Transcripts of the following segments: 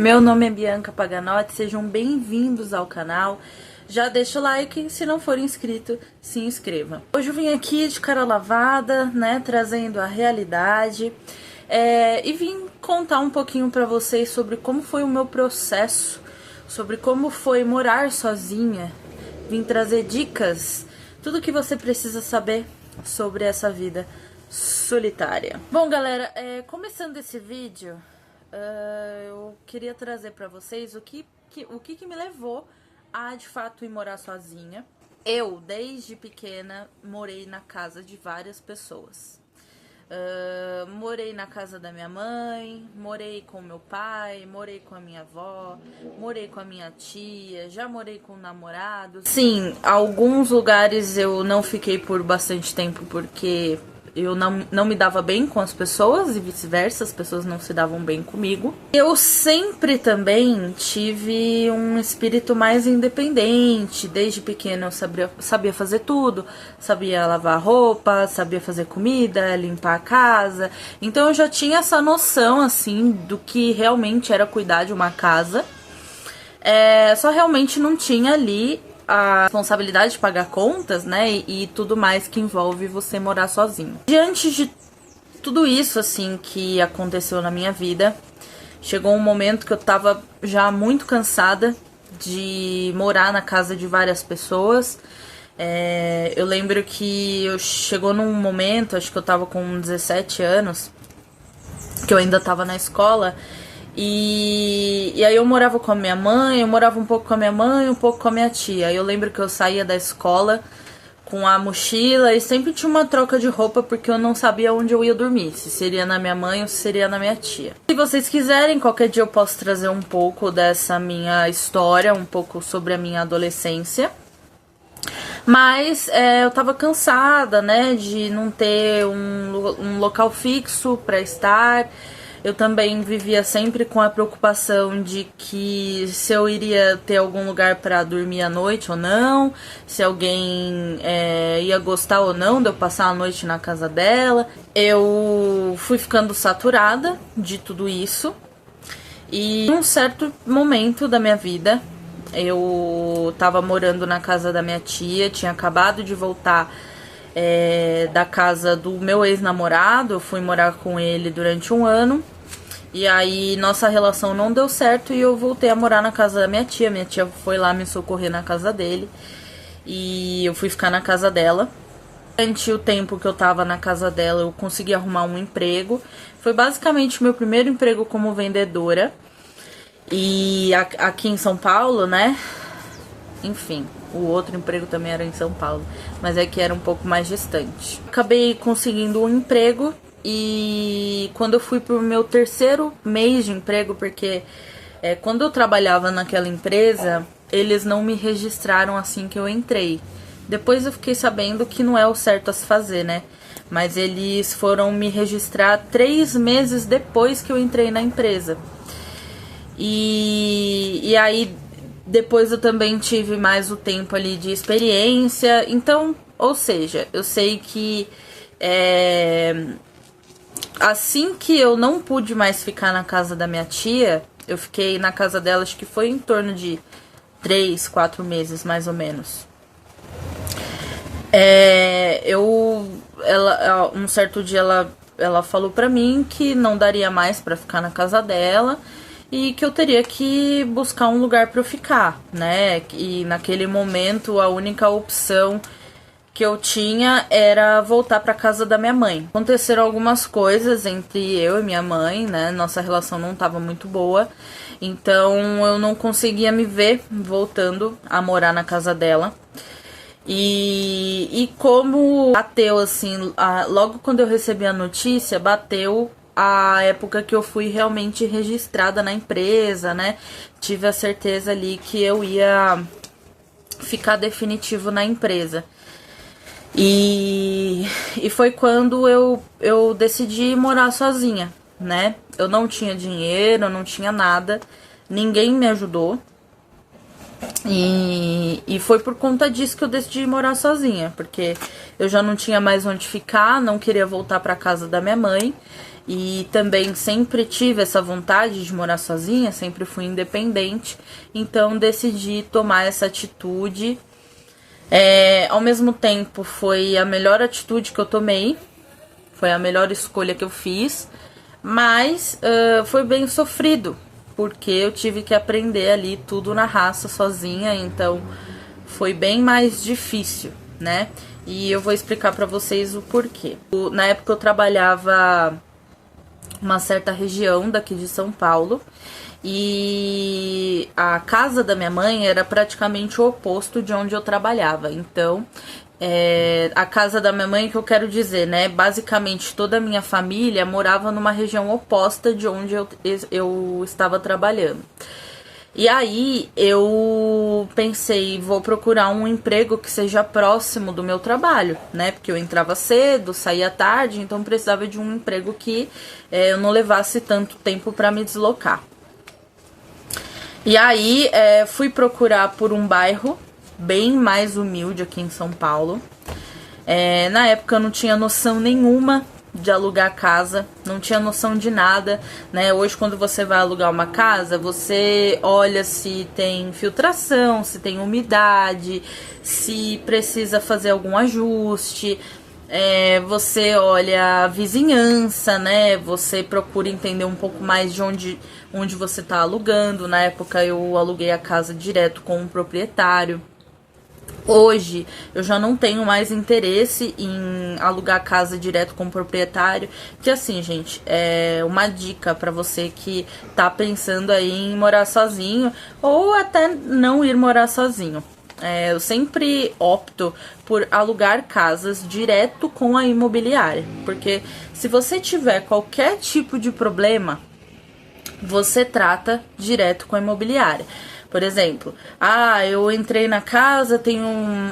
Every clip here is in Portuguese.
Meu nome é Bianca Paganotti, sejam bem-vindos ao canal. Já deixa o like, se não for inscrito, se inscreva. Hoje eu vim aqui de cara lavada, né, trazendo a realidade e vim contar um pouquinho pra vocês sobre como foi o meu processo, sobre como foi morar sozinha. Vim trazer dicas, tudo que você precisa saber sobre essa vida solitária. Bom, galera, começando esse vídeo, eu queria trazer pra vocês o que me levou a, de fato, ir morar sozinha. Eu, desde pequena, morei na casa de várias pessoas. Morei na casa da minha mãe, morei com meu pai, morei com a minha avó, morei com a minha tia, já morei com namorados. Sim, alguns lugares eu não fiquei por bastante tempo porque eu não me dava bem com as pessoas e vice-versa, as pessoas não se davam bem comigo. Eu sempre também tive um espírito mais independente. Desde pequena eu sabia fazer tudo, sabia lavar roupa, sabia fazer comida, limpar a casa. Então eu já tinha essa noção, assim, do que realmente era cuidar de uma casa. Só realmente não tinha ali a responsabilidade de pagar contas, né, e tudo mais que envolve você morar sozinho. Diante de tudo isso, assim, que aconteceu na minha vida, chegou um momento que eu tava já muito cansada de morar na casa de várias pessoas. Eu lembro que chegou num momento, acho que eu tava com 17 anos, que eu ainda tava na escola, e aí eu morava com a minha mãe, eu morava um pouco com a minha mãe, um pouco com a minha tia. Eu lembro que eu saía da escola com a mochila e sempre tinha uma troca de roupa porque eu não sabia onde eu ia dormir, se seria na minha mãe ou se seria na minha tia. Se vocês quiserem, qualquer dia eu posso trazer um pouco dessa minha história, um pouco sobre a minha adolescência. Mas eu tava cansada, né, de não ter um local fixo pra estar. Eu também vivia sempre com a preocupação de que se eu iria ter algum lugar para dormir à noite ou não, se alguém ia gostar ou não de eu passar a noite na casa dela. Eu fui ficando saturada de tudo isso e em um certo momento da minha vida eu tava morando na casa da minha tia, tinha acabado de voltar da casa do meu ex-namorado. Eu fui morar com ele durante um ano. E aí nossa relação não deu certo e eu voltei a morar na casa da minha tia. Minha tia foi lá me socorrer na casa dele e eu fui ficar na casa dela. Durante o tempo que eu tava na casa dela, eu consegui arrumar um emprego. Foi basicamente o meu primeiro emprego como vendedora. E aqui em São Paulo, né? Enfim, o outro emprego também era em São Paulo, mas é que era um pouco mais distante. Acabei conseguindo um emprego e quando eu fui pro meu terceiro mês de emprego, porque quando eu trabalhava naquela empresa, eles não me registraram assim que eu entrei. Depois eu fiquei sabendo que não é o certo a se fazer, né? Mas eles foram me registrar 3 meses depois que eu entrei na empresa. E aí depois eu também tive mais o tempo ali de experiência. Então, ou seja, eu sei que assim que eu não pude mais ficar na casa da minha tia, eu fiquei na casa dela, acho que foi em torno de 3, 4 meses, mais ou menos. Um certo dia ela falou pra mim que não daria mais pra ficar na casa dela e que eu teria que buscar um lugar pra eu ficar, né? E naquele momento a única opção que eu tinha era voltar pra casa da minha mãe. Aconteceram algumas coisas entre eu e minha mãe, né? Nossa relação não tava muito boa, então eu não conseguia me ver voltando a morar na casa dela. E como bateu assim, logo quando eu recebi a notícia, bateu a época que eu fui realmente registrada na empresa, né? Tive a certeza ali que eu ia ficar definitivo na empresa. E foi quando eu decidi morar sozinha, né? Eu não tinha dinheiro, eu não tinha nada, ninguém me ajudou. E foi por conta disso que eu decidi morar sozinha, porque eu já não tinha mais onde ficar, não queria voltar para casa da minha mãe. E também sempre tive essa vontade de morar sozinha, sempre fui independente. Então decidi tomar essa atitude. Ao mesmo tempo foi a melhor atitude que eu tomei, foi a melhor escolha que eu fiz. Mas foi bem sofrido, porque eu tive que aprender ali tudo na raça sozinha, então foi bem mais difícil, né? E eu vou explicar pra vocês o porquê. Na época eu trabalhava uma certa região daqui de São Paulo, e a casa da minha mãe era praticamente o oposto de onde eu trabalhava. Então, a casa da minha mãe, que eu quero dizer, né? Basicamente toda a minha família morava numa região oposta de onde eu estava trabalhando. E aí eu pensei, vou procurar um emprego que seja próximo do meu trabalho, né? Porque eu entrava cedo, saía tarde, então precisava de um emprego que eu não levasse tanto tempo para me deslocar. E aí fui procurar por um bairro bem mais humilde aqui em São Paulo. Na época eu não tinha noção nenhuma de alugar casa, não tinha noção de nada, né? Hoje, quando você vai alugar uma casa, você olha se tem filtração, se tem umidade, se precisa fazer algum ajuste. Você olha a vizinhança, né? Você procura entender um pouco mais de onde você está alugando. Na época eu aluguei a casa direto com o proprietário. Hoje eu já não tenho mais interesse em alugar casa direto com o proprietário, que assim, gente, é uma dica para você que tá pensando aí em morar sozinho ou até não ir morar sozinho. Eu sempre opto por alugar casas direto com a imobiliária, porque se você tiver qualquer tipo de problema, você trata direto com a imobiliária. Por exemplo, eu entrei na casa,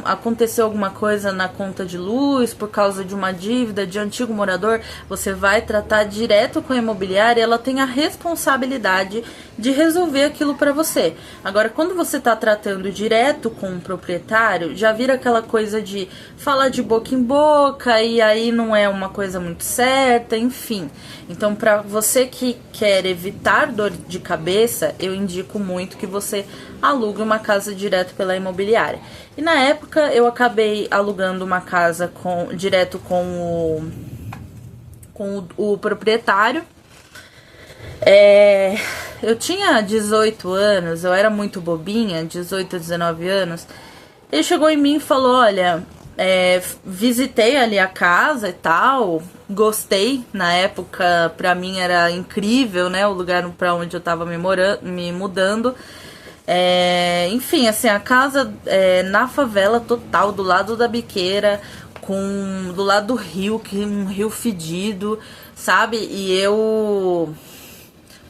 aconteceu alguma coisa na conta de luz por causa de uma dívida de antigo morador, você vai tratar direto com a imobiliária, ela tem a responsabilidade de resolver aquilo para você. Agora, quando você está tratando direto com o proprietário, já vira aquela coisa de falar de boca em boca, e aí não é uma coisa muito certa, enfim. Então, para você que quer evitar dor de cabeça, eu indico muito que você alugue uma casa direto pela imobiliária. E na época eu acabei alugando uma casa direto com o proprietário. Eu tinha 18 anos, eu era muito bobinha, 18 a 19 anos. Ele chegou em mim e falou, olha, visitei ali a casa e tal, gostei. Na época, pra mim era incrível, né, o lugar pra onde eu tava me mudando. Enfim, assim, a casa na favela total, do lado da biqueira, do lado do rio, que um rio fedido, sabe? E eu,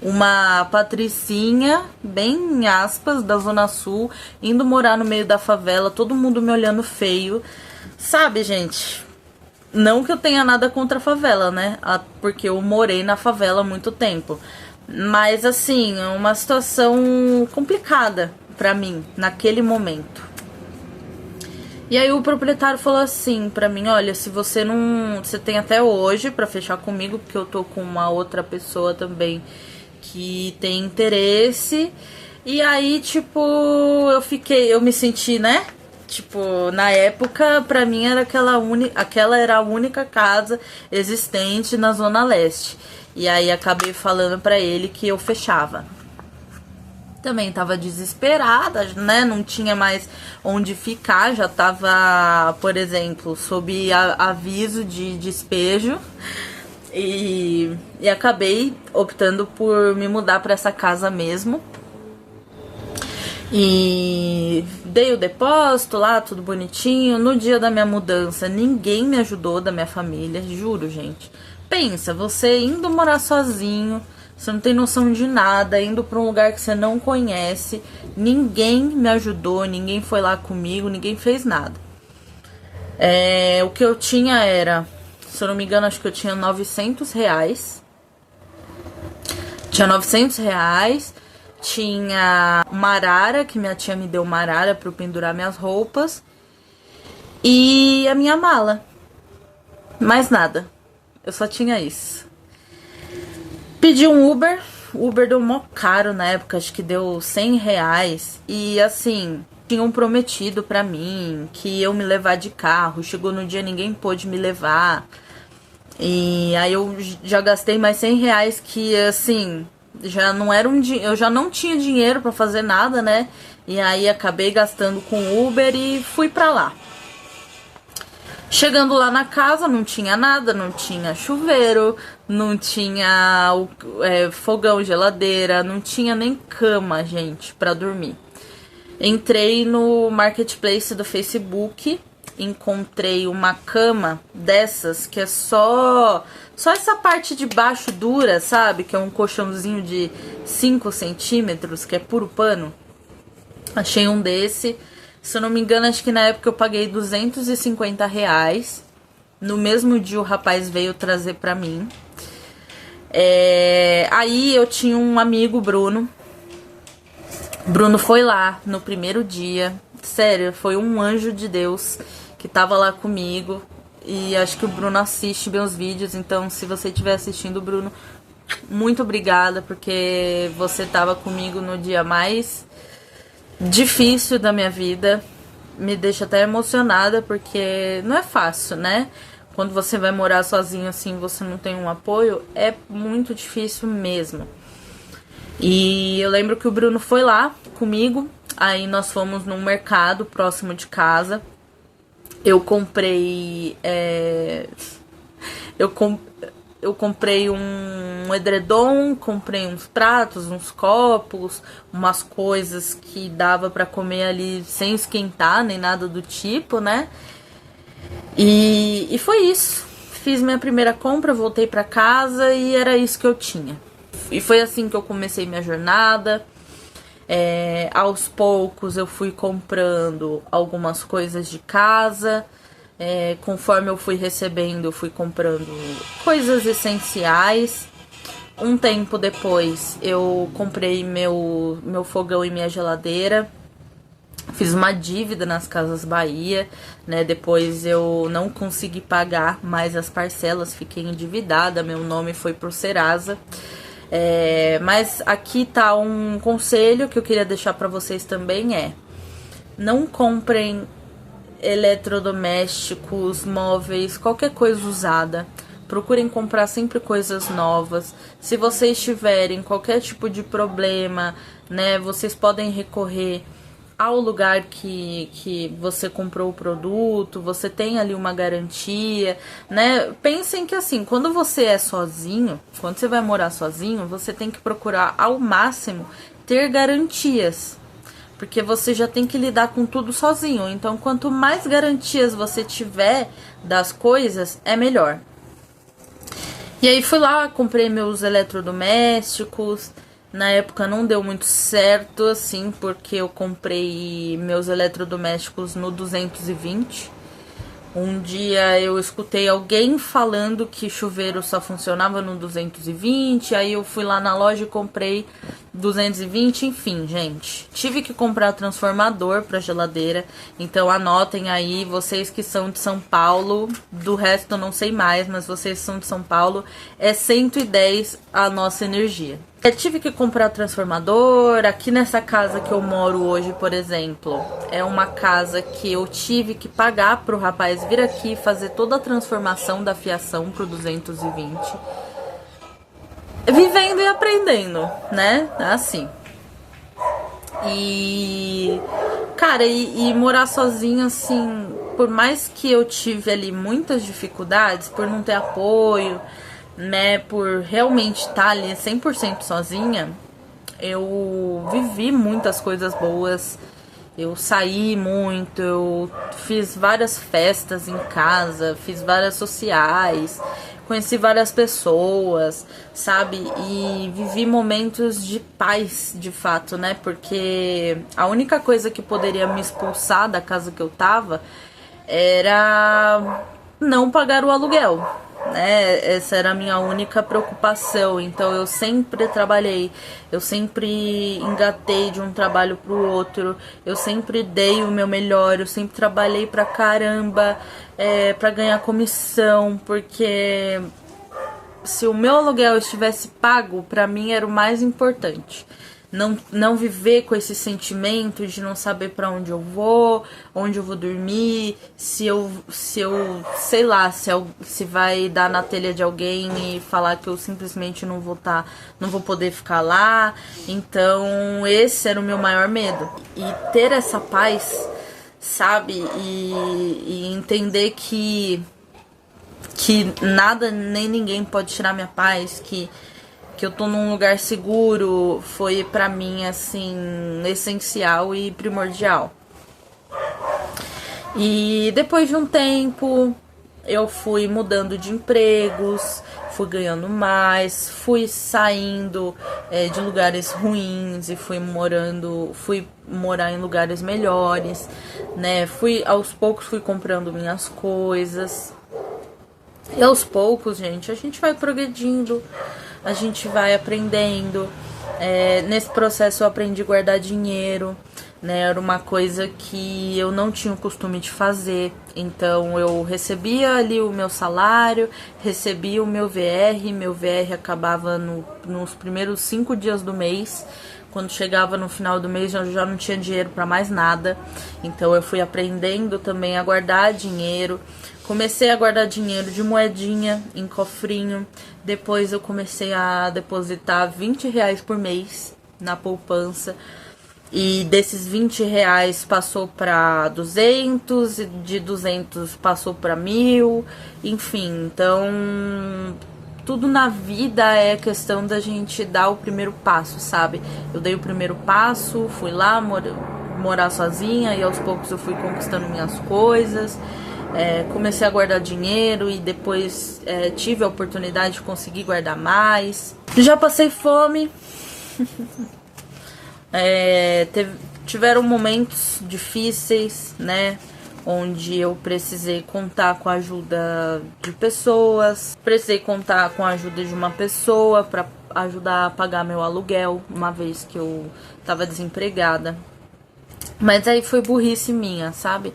uma patricinha, bem em aspas, da Zona Sul, indo morar no meio da favela, todo mundo me olhando feio, sabe, gente? Não que eu tenha nada contra a favela, né? Porque eu morei na favela há muito tempo. Mas, assim, uma situação complicada pra mim, naquele momento. E aí o proprietário falou assim pra mim, olha, se você não... Você tem até hoje pra fechar comigo, porque eu tô com uma outra pessoa também que tem interesse. E aí, tipo, eu me senti, né? Tipo, na época, pra mim era aquela era a única casa existente na Zona Leste. E aí acabei falando pra ele que eu fechava. Também tava desesperada, né? Não tinha mais onde ficar. Já tava, por exemplo, sob aviso de despejo. E acabei optando por me mudar pra essa casa mesmo. E dei o depósito lá, tudo bonitinho. No dia da minha mudança, ninguém me ajudou da minha família, juro, gente. Pensa, você indo morar sozinho, você não tem noção de nada, indo pra um lugar que você não conhece, ninguém me ajudou, ninguém foi lá comigo, ninguém fez nada. O que eu tinha era, se eu não me engano, acho que eu tinha R$900. Tinha R$900, tinha uma arara, que minha tia me deu uma arara pra eu pendurar minhas roupas, e a minha mala. Mais nada. Eu só tinha isso. Pedi um Uber. O Uber deu mó caro na época, acho que deu R$100. E assim, tinham prometido pra mim que iam me levar de carro. Chegou no dia, ninguém pôde me levar. E aí eu já gastei mais R$100, que assim, já não era eu já não tinha dinheiro pra fazer nada, né? E aí acabei gastando com Uber e fui pra lá. Chegando lá na casa, não tinha nada, não tinha chuveiro, não tinha fogão, geladeira, não tinha nem cama, gente, pra dormir. Entrei no marketplace do Facebook, encontrei uma cama dessas que é só essa parte de baixo dura, sabe? Que é um colchãozinho de 5 centímetros, que é puro pano. Achei um desse. Se eu não me engano, acho que na época eu paguei R$250. No mesmo dia o rapaz veio trazer pra mim. Aí eu tinha um amigo, Bruno. Bruno foi lá no primeiro dia. Sério, foi um anjo de Deus que tava lá comigo. E acho que o Bruno assiste meus vídeos. Então, se você estiver assistindo, Bruno, muito obrigada, porque você tava comigo no dia mais difícil da minha vida. Me deixa até emocionada, porque não é fácil, né? Quando você vai morar sozinho assim, você não tem um apoio, é muito difícil mesmo. E eu lembro que o Bruno foi lá comigo, aí nós fomos num mercado próximo de casa. Eu comprei eu comprei um edredom, comprei uns pratos, uns copos, umas coisas que dava pra comer ali sem esquentar, nem nada do tipo, né? E foi isso. Fiz minha primeira compra, voltei pra casa e era isso que eu tinha. E foi assim que eu comecei minha jornada. Aos poucos eu fui comprando algumas coisas de casa. Conforme eu fui recebendo, eu fui comprando coisas essenciais. Um tempo depois eu comprei meu fogão e minha geladeira. Fiz uma dívida nas Casas Bahia, né? Depois eu não consegui pagar mais as parcelas, fiquei endividada, meu nome foi pro Serasa. Mas aqui tá um conselho que eu queria deixar pra vocês também: não comprem eletrodomésticos, móveis, qualquer coisa usada. Procurem comprar sempre coisas novas. Se vocês tiverem qualquer tipo de problema, né, vocês podem recorrer ao lugar que você comprou o produto, você tem ali uma garantia, né? Pensem que assim, quando você é sozinho, quando você vai morar sozinho, você tem que procurar ao máximo ter garantias, porque você já tem que lidar com tudo sozinho. Então, quanto mais garantias você tiver das coisas, é melhor. E aí fui lá, comprei meus eletrodomésticos. Na época não deu muito certo, assim, porque eu comprei meus eletrodomésticos no 220. Um dia eu escutei alguém falando que chuveiro só funcionava no 220, aí eu fui lá na loja e comprei 220, enfim, gente. Tive que comprar transformador para geladeira, então anotem aí, vocês que são de São Paulo, do resto eu não sei mais, mas vocês são de São Paulo, é 110 a nossa energia. Tive que comprar transformador. Aqui nessa casa que eu moro hoje, por exemplo, é uma casa que eu tive que pagar pro rapaz vir aqui fazer toda a transformação da fiação pro 220. Vivendo e aprendendo, né? Assim. E, cara, e morar sozinho, assim, por mais que eu tive ali muitas dificuldades, por não ter apoio, né, por realmente estar ali 100% sozinha, eu vivi muitas coisas boas. Eu saí muito, eu fiz várias festas em casa, fiz várias sociais, conheci várias pessoas, sabe? E vivi momentos de paz, de fato, né? Porque a única coisa que poderia me expulsar da casa que eu tava era não pagar o aluguel, né? Essa era a minha única preocupação. Então eu sempre trabalhei, eu sempre engatei de um trabalho pro outro, eu sempre dei o meu melhor, eu sempre trabalhei pra caramba, pra ganhar comissão, porque se o meu aluguel estivesse pago, pra mim era o mais importante. Não viver com esse sentimento de não saber pra onde eu vou dormir, se eu sei lá, se vai dar na telha de alguém e falar que eu simplesmente não vou poder ficar lá. Então, esse era o meu maior medo. E ter essa paz, sabe? E entender que nada nem ninguém pode tirar minha paz, que eu tô num lugar seguro, foi pra mim, assim, essencial e primordial. E depois de um tempo, eu fui mudando de empregos, fui ganhando mais, fui saindo de lugares ruins e fui morar em lugares melhores, né? Aos poucos fui comprando minhas coisas. E aos poucos, gente, a gente vai progredindo, a gente vai aprendendo. Nesse processo eu aprendi a guardar dinheiro, né? Era uma coisa que eu não tinha o costume de fazer. Então eu recebia ali o meu salário, recebia o meu VR acabava nos primeiros 5 dias do mês. Quando chegava no final do mês eu já não tinha dinheiro para mais nada. Então eu fui aprendendo também a guardar dinheiro. Comecei a guardar dinheiro de moedinha em cofrinho. Depois eu comecei a depositar R$ 20 por mês na poupança. E desses R$ 20 passou para 200, e de 200 passou para 1.000, enfim. Então, tudo na vida é questão da gente dar o primeiro passo, sabe? Eu dei o primeiro passo, fui lá morar sozinha e aos poucos eu fui conquistando minhas coisas. Comecei a guardar dinheiro e depois tive a oportunidade de conseguir guardar mais. Já passei fome. Tiveram momentos difíceis, né? Onde eu precisei contar com a ajuda de pessoas. Precisei contar com a ajuda de uma pessoa para ajudar a pagar meu aluguel, uma vez que eu tava desempregada. Mas aí foi burrice minha, sabe?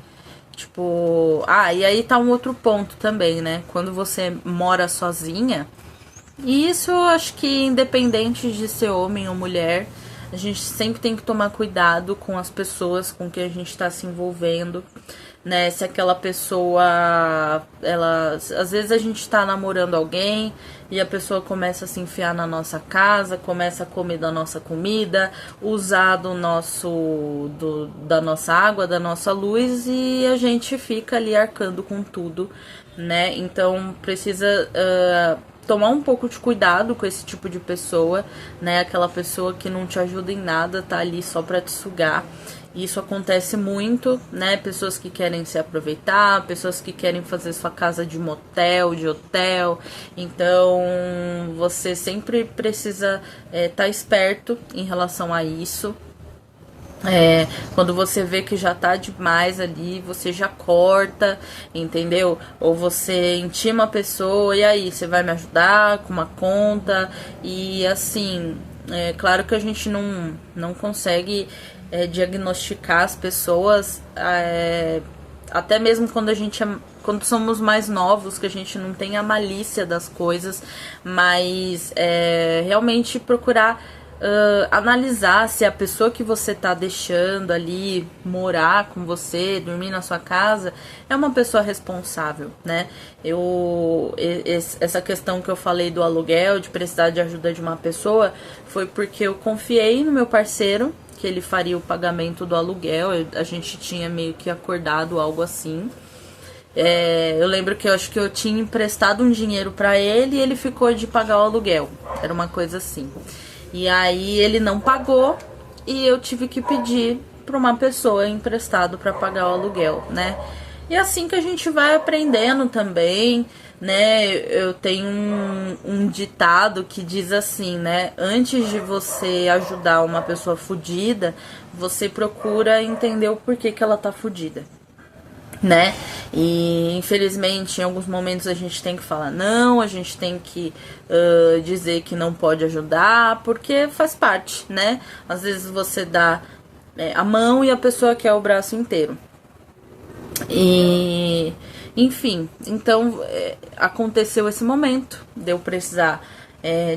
Tipo, e aí tá um outro ponto também, né? Quando você mora sozinha, e isso eu acho que independente de ser homem ou mulher, a gente sempre tem que tomar cuidado com as pessoas com que a gente tá se envolvendo, né? Se aquela pessoa, às vezes a gente tá namorando alguém e a pessoa começa a se enfiar na nossa casa, começa a comer da nossa comida, usar da nossa água, da nossa luz, e a gente fica ali arcando com tudo, né? Então precisa tomar um pouco de cuidado com esse tipo de pessoa, né? Aquela pessoa que não te ajuda em nada, tá ali só pra te sugar. Isso acontece muito, né? Pessoas que querem se aproveitar, pessoas que querem fazer sua casa de motel, de hotel. Então, você sempre precisa tá esperto em relação a isso. Quando você vê que já tá demais ali, você já corta, entendeu? Ou você intima a pessoa, e aí, você vai me ajudar com uma conta? E assim, claro que a gente não consegue diagnosticar as pessoas, até mesmo quando somos mais novos, que a gente não tem a malícia das coisas, mas realmente procurar analisar se a pessoa que você tá deixando ali morar com você, dormir na sua casa, é uma pessoa responsável, né? Essa questão que eu falei do aluguel, de precisar de ajuda de uma pessoa, foi porque eu confiei no meu parceiro, que ele faria o pagamento do aluguel. A gente tinha meio que acordado algo assim. Eu lembro que eu acho que eu tinha emprestado um dinheiro pra ele e ele ficou de pagar o aluguel. Era uma coisa assim. E aí ele não pagou e eu tive que pedir pra uma pessoa emprestado pra pagar o aluguel, né? E assim que a gente vai aprendendo também, né? Eu tenho um ditado que diz assim, né? Antes de você ajudar uma pessoa fudida, você procura entender o porquê que ela tá fudida. né? E infelizmente em alguns momentos a gente tem que falar não, a gente tem que dizer que não pode ajudar, porque faz parte, né? Às vezes você dá a mão e a pessoa quer o braço inteiro. E enfim, então aconteceu esse momento de eu precisar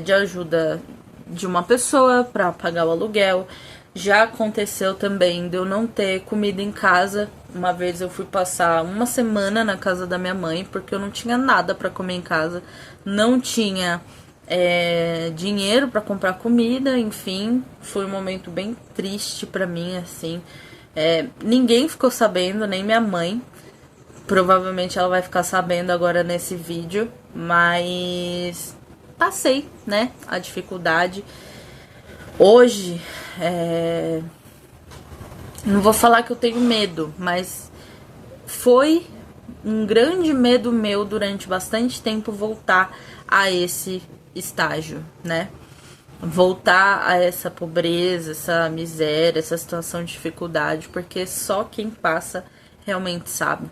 de ajuda de uma pessoa para pagar o aluguel. Já aconteceu também de eu não ter comida em casa. Uma vez eu fui passar uma semana na casa da minha mãe porque eu não tinha nada para comer em casa, não tinha dinheiro para comprar comida, enfim, foi um momento bem triste para mim, assim. Ninguém ficou sabendo, nem minha mãe. Provavelmente ela vai ficar sabendo agora nesse vídeo, mas passei, né, a dificuldade. Hoje, não vou falar que eu tenho medo, mas foi um grande medo meu durante bastante tempo voltar a esse estágio, né? Voltar a essa pobreza, essa miséria, essa situação de dificuldade, porque só quem passa realmente sabe.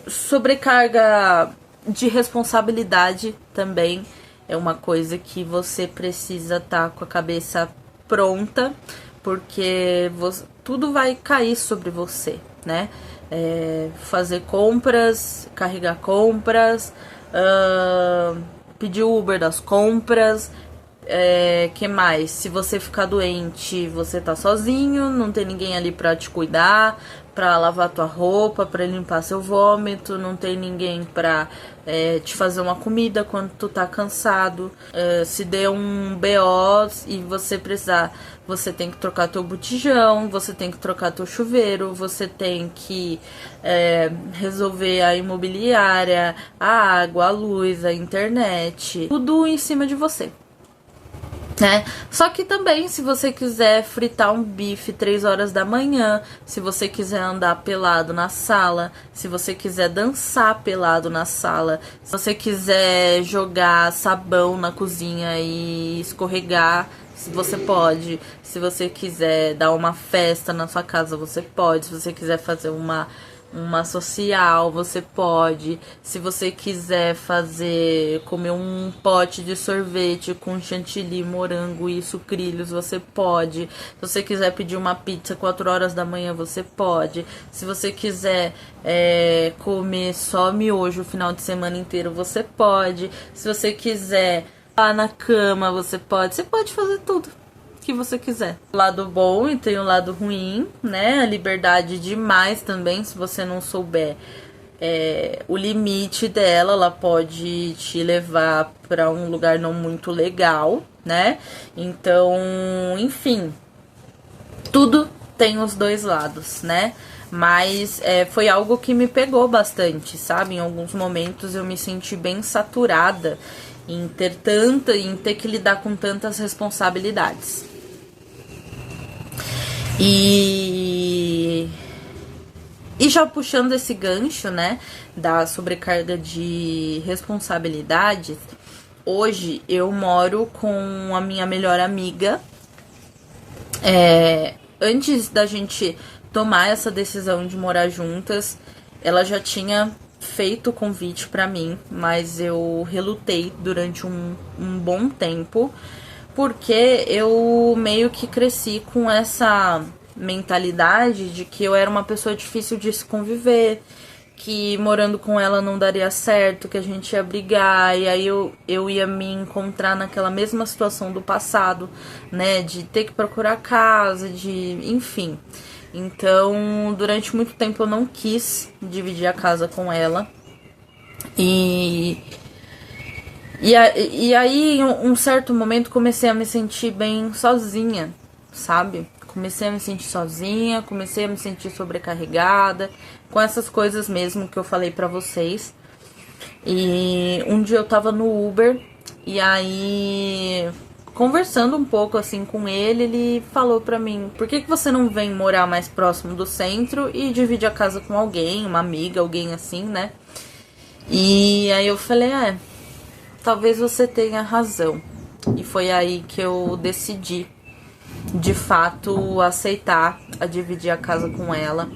Sobrecarga de responsabilidade também é uma coisa que você precisa estar com a cabeça pronta, porque tudo vai cair sobre você, né? Fazer compras, carregar compras, pedir Uber das compras. Que mais? Se você ficar doente, você tá sozinho, não tem ninguém ali pra te cuidar, pra lavar tua roupa, pra limpar seu vômito, não tem ninguém pra te fazer uma comida quando tu tá cansado. Se der um BO e você precisar, você tem que trocar teu botijão, você tem que trocar teu chuveiro, você tem que resolver a imobiliária, a água, a luz, a internet, tudo em cima de você. Né? Só que também, se você quiser fritar um bife 3 horas da manhã, se você quiser andar pelado na sala, se você quiser dançar pelado na sala, se você quiser jogar sabão na cozinha e escorregar, você pode. Se você quiser dar uma festa na sua casa, você pode. Se você quiser fazer uma social, você pode. Se você quiser comer um pote de sorvete com chantilly, morango e sucrilhos, você pode. Se você quiser pedir uma pizza 4 horas da manhã, você pode. Se você quiser comer só miojo o final de semana inteiro, você pode. Se você quiser lá na cama, você pode. Você pode fazer tudo que você quiser. O lado bom e tem o lado ruim, né? A liberdade demais também, se você não souber o limite dela, ela pode te levar para um lugar não muito legal, né? Então, enfim, tudo tem os dois lados, né? Mas foi algo que me pegou bastante, sabe? Em alguns momentos eu me senti bem saturada em ter que lidar com tantas responsabilidades. E já puxando esse gancho, né, da sobrecarga de responsabilidades, hoje eu moro com a minha melhor amiga. Antes da gente tomar essa decisão de morar juntas, ela já tinha feito o convite pra mim, mas eu relutei durante um bom tempo, porque eu meio que cresci com essa mentalidade de que eu era uma pessoa difícil de se conviver, que morando com ela não daria certo, que a gente ia brigar, e aí eu ia me encontrar naquela mesma situação do passado, né, de ter que procurar casa, enfim. Então, durante muito tempo eu não quis dividir a casa com ela, e aí, em um certo momento, comecei a me sentir bem sozinha, sabe? Comecei a me sentir sozinha, comecei a me sentir sobrecarregada, com essas coisas mesmo que eu falei pra vocês. E um dia eu tava no Uber, e aí, conversando um pouco assim com ele falou pra mim: por que você não vem morar mais próximo do centro e divide a casa com alguém, uma amiga, alguém assim, né? E aí eu falei: talvez você tenha razão. E foi aí que eu decidi, de fato, aceitar a dividir a casa com ela.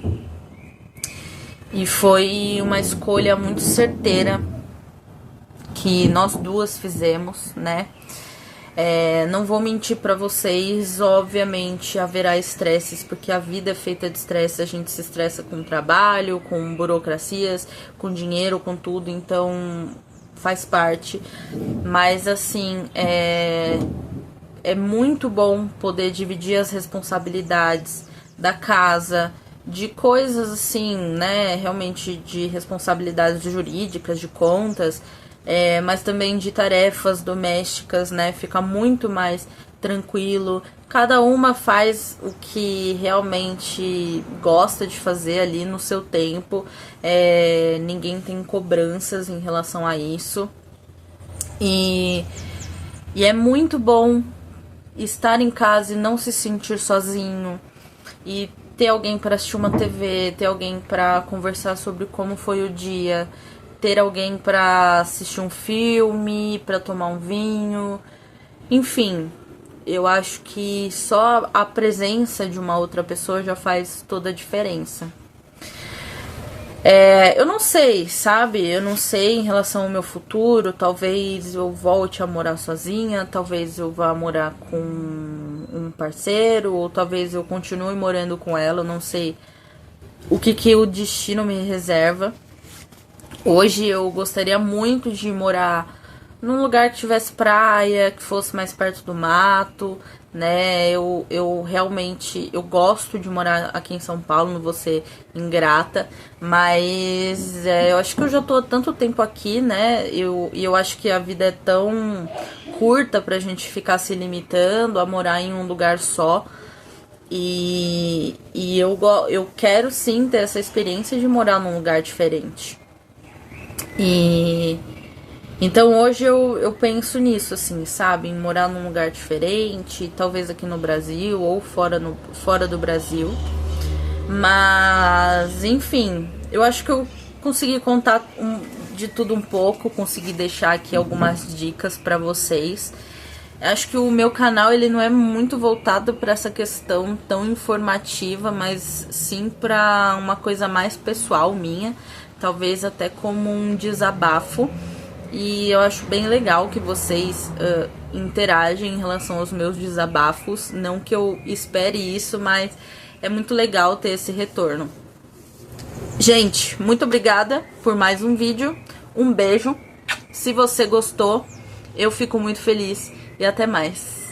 E foi uma escolha muito certeira que nós duas fizemos, né? Não vou mentir pra vocês, obviamente haverá estresses, porque a vida é feita de estresse, a gente se estressa com trabalho, com burocracias, com dinheiro, com tudo, então faz parte. Mas assim, é muito bom poder dividir as responsabilidades da casa, de coisas assim, né, realmente de responsabilidades jurídicas, de contas, mas também de tarefas domésticas, né, fica muito mais tranquilo. Cada uma faz o que realmente gosta de fazer ali no seu tempo, ninguém tem cobranças em relação a isso. E é muito bom estar em casa e não se sentir sozinho, e ter alguém para assistir uma TV, ter alguém para conversar sobre como foi o dia, ter alguém para assistir um filme, para tomar um vinho, enfim, eu acho que só a presença de uma outra pessoa já faz toda a diferença. Eu não sei, sabe? Eu não sei em relação ao meu futuro. Talvez eu volte a morar sozinha, talvez eu vá morar com um parceiro, ou talvez eu continue morando com ela. Eu não sei o que o destino me reserva. Hoje eu gostaria muito de morar num lugar que tivesse praia, que fosse mais perto do mato, né? Eu realmente eu gosto de morar aqui em São Paulo, não vou ser ingrata, mas eu acho que eu já tô há tanto tempo aqui, né? Eu acho que a vida é tão curta pra gente ficar se limitando a morar em um lugar só. E eu quero sim ter essa experiência de morar num lugar diferente. E então hoje eu penso nisso, assim, sabe? Em morar num lugar diferente, talvez aqui no Brasil ou fora do Brasil. Mas, enfim, eu acho que eu consegui contar de tudo um pouco, consegui deixar aqui algumas dicas pra vocês. Acho que o meu canal ele não é muito voltado para essa questão tão informativa, mas sim para uma coisa mais pessoal minha, talvez até como um desabafo. E eu acho bem legal que vocês interagem em relação aos meus desabafos. Não que eu espere isso, mas é muito legal ter esse retorno. Gente, muito obrigada por mais um vídeo. Um beijo. Se você gostou, eu fico muito feliz. E até mais.